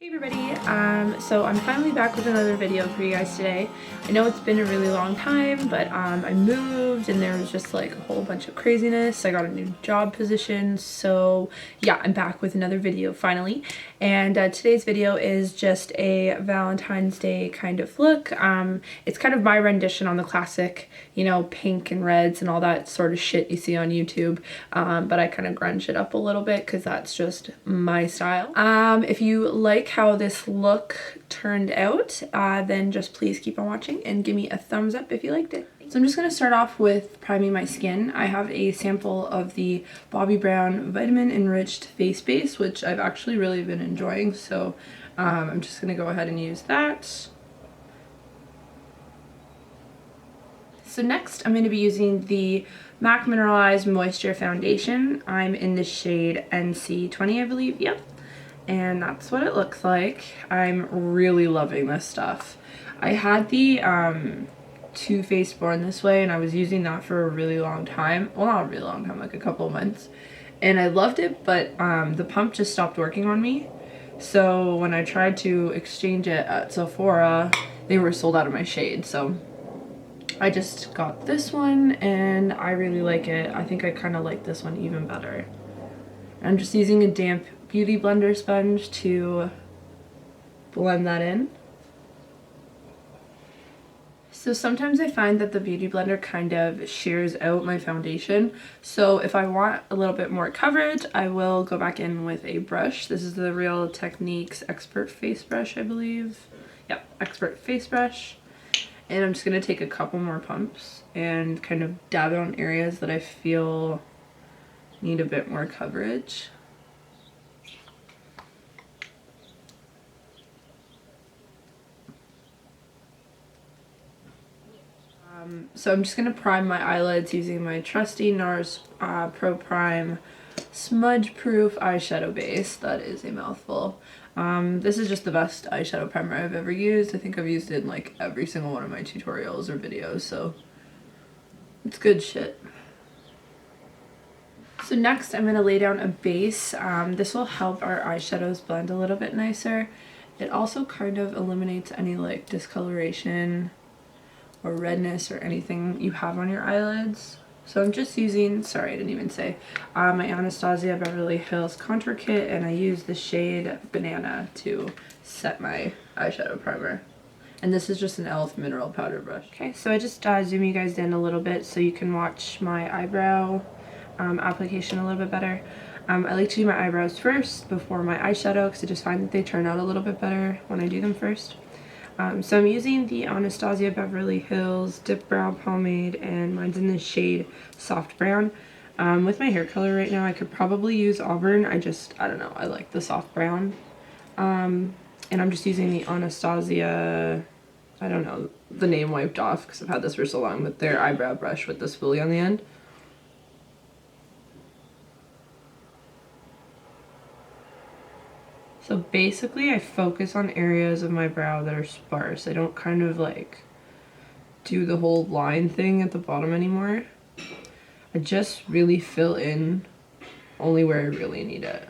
Hey everybody, so I'm finally back with another video for you guys today. I know it's been a really long time, but I moved and there was just like a whole bunch of craziness. I got a new job position, so yeah, I'm back with another video finally. And today's video is just a Valentine's Day kind of look. It's kind of my rendition on the classic, you know, pink and reds and all that sort of shit you see on YouTube, but I kind of grunge it up a little bit because that's just my style. If you like how this look turned out, then just please keep on watching and give me a thumbs up if you liked it. So I'm just going to start off with priming my skin. I have a sample of the Bobbi Brown Vitamin Enriched Face Base, which I've actually really been enjoying, so I'm just going to go ahead and use that. So next I'm going to be using the MAC Mineralize Moisture Foundation. I'm in the shade NC20, I believe, yep. And that's what it looks like. I'm really loving this stuff. I had the Too Faced Born This Way and I was using that for a really long time. Well, not a really long time, like a couple of months. And I loved it, but the pump just stopped working on me. So when I tried to exchange it at Sephora, they were sold out of my shade. So I just got this one and I really like it. I think I kind of like this one even better. I'm just using a damp beauty blender sponge to blend that in. So sometimes I find that the beauty blender kind of shears out my foundation. So if I want a little bit more coverage, I will go back in with a brush. This is the Real Techniques Expert Face Brush, I believe. Yep, Expert Face Brush. And I'm just going to take a couple more pumps and kind of dab it on areas that I feel need a bit more coverage. So I'm just going to prime my eyelids using my trusty Nars Pro Prime Smudge-proof eyeshadow base. That is a mouthful. This is just the best eyeshadow primer I've ever used. I think I've used it in like every single one of my tutorials or videos, so it's good shit. So next I'm going to lay down a base. This will help our eyeshadows blend a little bit nicer. It also kind of eliminates any like discoloration or redness or anything you have on your eyelids. So I'm just using, sorry I didn't even say, my Anastasia Beverly Hills Contour Kit, and I use the shade Banana to set my eyeshadow primer. And this is just an e.l.f. mineral powder brush. Okay, so I just zoom you guys in a little bit so you can watch my eyebrow application a little bit better. I like to do my eyebrows first before my eyeshadow because I just find that they turn out a little bit better when I do them first. So I'm using the Anastasia Beverly Hills Dipbrow Pomade, and mine's in the shade Soft Brown. With my hair color right now, I could probably use Auburn. I don't know, I like the soft brown. And I'm just using the Anastasia, I don't know, the name wiped off because I've had this for so long, with their eyebrow brush with the spoolie on the end. So basically I focus on areas of my brow that are sparse. I don't kind of like do the whole line thing at the bottom anymore. I just really fill in only where I really need it.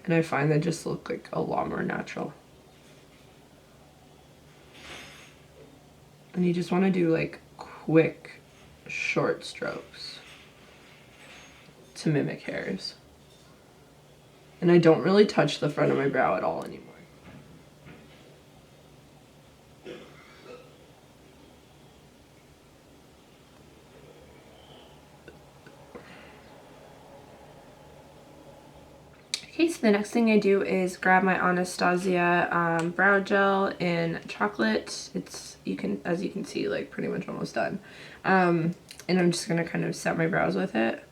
And I find they just look like a lot more natural. And you just want to do like quick, short strokes to mimic hairs. And I don't really touch the front of my brow at all anymore. Okay, so the next thing I do is grab my Anastasia brow gel in chocolate. It's, as you can see, like pretty much almost done. And I'm just gonna kind of set my brows with it.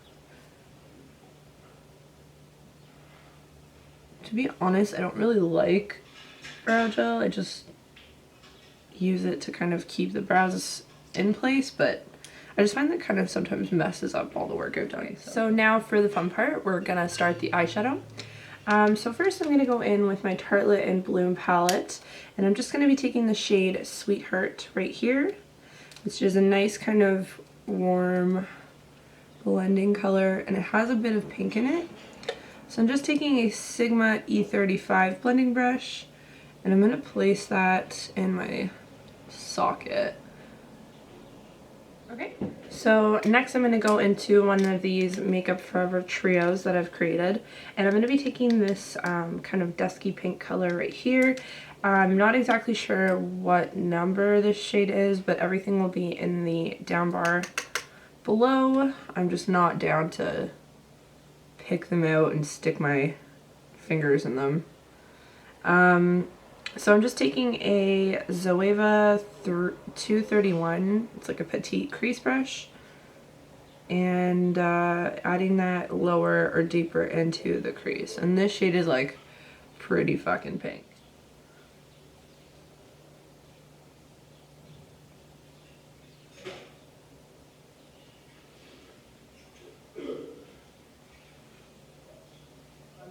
To be honest, I don't really like brow gel. I just use it to kind of keep the brows in place, but I just find that kind of sometimes messes up all the work I've done. So now for the fun part, we're gonna start the eyeshadow. So first I'm gonna go in with my Tartelette and Bloom palette, and I'm just gonna be taking the shade Sweetheart right here, which is a nice kind of warm blending color, and it has a bit of pink in it. So I'm just taking a Sigma E35 blending brush, and I'm going to place that in my socket. Okay, so next I'm going to go into one of these Makeup Forever trios that I've created, and I'm going to be taking this kind of dusky pink color right here. I'm not exactly sure what number this shade is, but everything will be in the down bar below. I'm just not down to pick them out and stick my fingers in them. So I'm just taking a Zoeva 231, it's like a petite crease brush, and adding that lower or deeper into the crease. And this shade is like pretty fucking pink.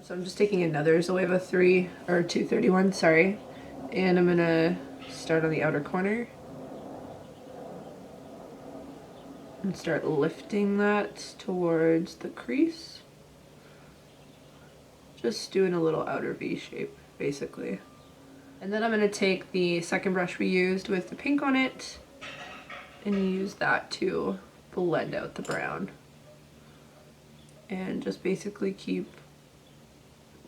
So I'm just taking another Zoeva 231, sorry, and I'm gonna start on the outer corner and start lifting that towards the crease. Just doing a little outer V shape, basically. And then I'm gonna take the second brush we used with the pink on it and use that to blend out the brown. And just basically keep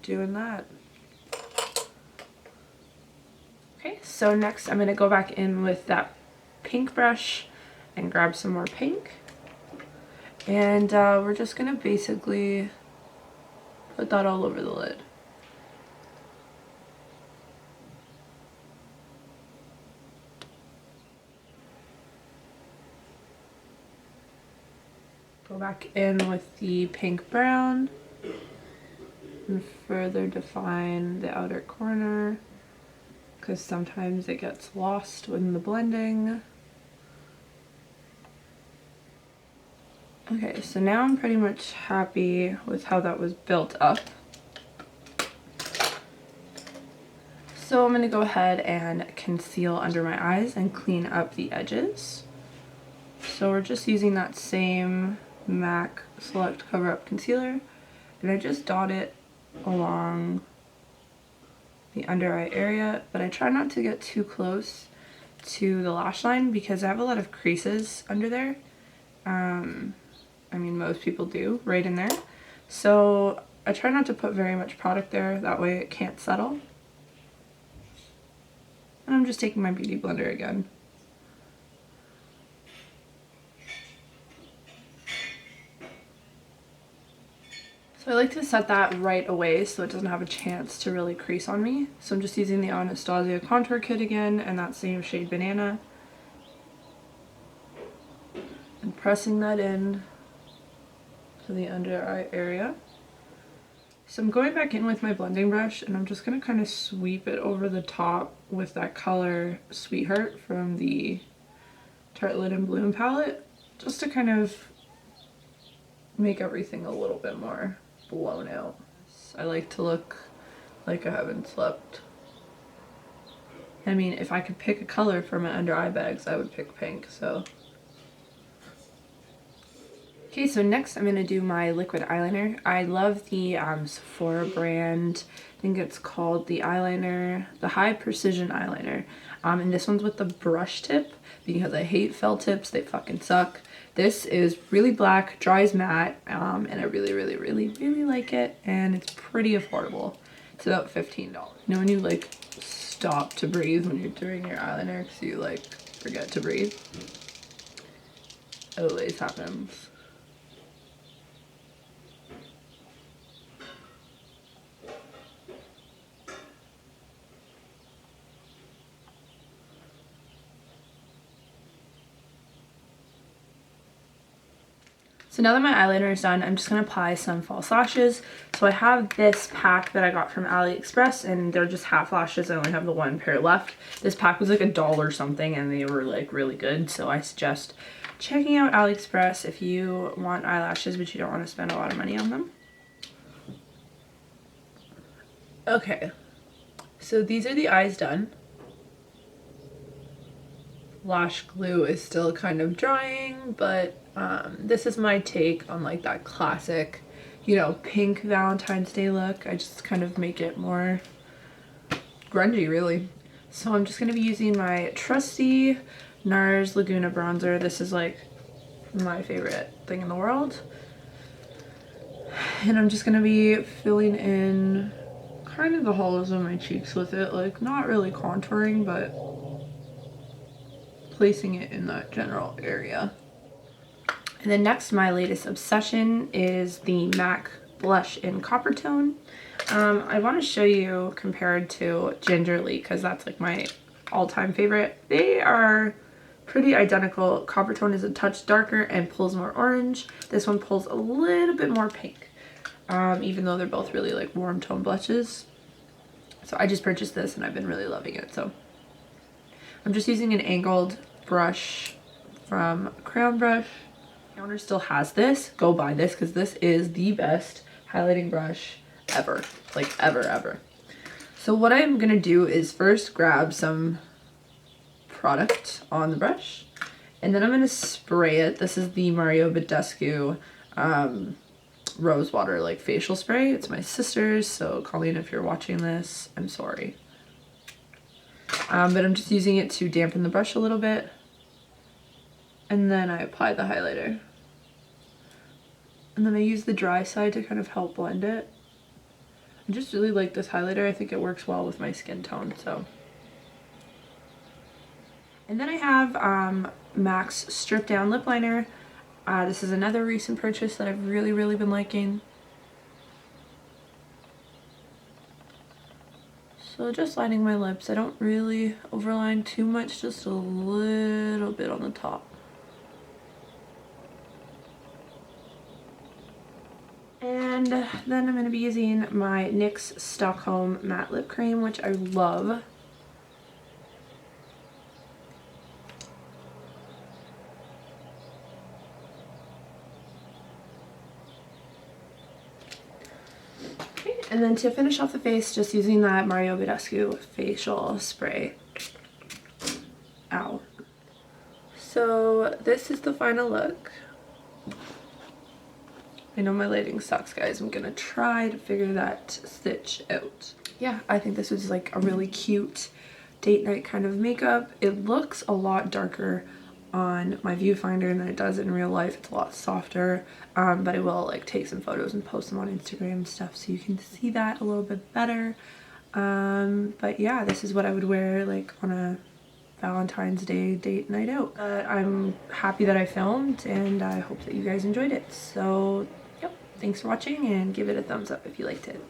doing that. Okay, so next I'm going to go back in with that pink brush and grab some more pink. And we're just going to basically put that all over the lid. Go back in with the pink brown and further define the outer corner, because sometimes it gets lost in the blending. Okay, so now I'm pretty much happy with how that was built up. So I'm going to go ahead and conceal under my eyes and clean up the edges. So we're just using that same MAC Select Cover Up Concealer, and I just dot it along the under eye area, but I try not to get too close to the lash line because I have a lot of creases under there. I mean, most people do, right in there. So I try not to put very much product there, that way it can't settle. And I'm just taking my beauty blender again. So I like to set that right away so it doesn't have a chance to really crease on me. So I'm just using the Anastasia contour kit again, and that same shade Banana. And pressing that in to the under eye area. So I'm going back in with my blending brush, and I'm just going to kind of sweep it over the top with that color Sweetheart from the Tartelette and Bloom palette, just to kind of make everything a little bit more blown out. I like to look like I haven't slept. I mean, if I could pick a color for my under eye bags, I would pick pink, so. Okay, so next I'm going to do my liquid eyeliner. I love the Sephora brand. I think it's called the Eyeliner, the High Precision Eyeliner. And this one's with the brush tip because I hate felt tips. They fucking suck. This is really black, dries matte, and I really like it. And it's pretty affordable. It's about $15. You know when you like stop to breathe when you're doing your eyeliner because you like forget to breathe? It always happens. So now that my eyeliner is done, I'm just going to apply some false lashes. So I have this pack that I got from Aliexpress, and they're just half lashes. I only have the one pair left. This pack was like $1 something, and they were like really good. So I suggest checking out Aliexpress if you want eyelashes but you don't want to spend a lot of money on them. Okay, so these are the eyes done. lash glue is still kind of drying, but this is my take on like that classic, you know, pink Valentine's Day look. I just kind of make it more grungy, really. So I'm just going to be using my trusty Nars Laguna bronzer. This is like my favorite thing in the world. And I'm just going to be filling in kind of the hollows of my cheeks with it. Like, not really contouring, but placing it in that general area. And then next, my latest obsession is the MAC blush in Coppertone. I want to show you compared to Gingerly because that's like my all-time favorite. They are pretty identical. Coppertone is a touch darker and pulls more orange. This one pulls a little bit more pink, even though they're both really like warm tone blushes. So I just purchased this and I've been really loving it. So I'm just using an angled brush from Creme brush. My owner still has this. Go buy this because this is the best highlighting brush ever. Like ever. So what I'm gonna do is first grab some product on the brush and then I'm gonna spray it. This is the Mario Badescu rose water like facial spray. It's my sister's, so Colleen, if you're watching this, I'm sorry. But I'm just using it to dampen the brush a little bit and then I apply the highlighter. And then I use the dry side to kind of help blend it. I just really like this highlighter. I think it works well with my skin tone, so. And then I have MAC's Stripdown lip liner. This is another recent purchase that I've really been liking. So just lining my lips. I don't really overline too much, just a little bit on the top. And then I'm going to be using my NYX Stockholm matte lip cream, which I love. Okay, and then to finish off the face, just using that Mario Badescu facial spray. Ow. So this is the final look. I know my lighting sucks, guys. I'm gonna try to figure that stitch out. Yeah, I think this was like a really cute date night kind of makeup. It looks a lot darker on my viewfinder than it does in real life. It's a lot softer, but I will like take some photos and post them on Instagram and stuff so you can see that a little bit better. But yeah, this is what I would wear like on a Valentine's Day date night out. I'm happy that I filmed and I hope that you guys enjoyed it. So yep, thanks for watching and give it a thumbs up if you liked it.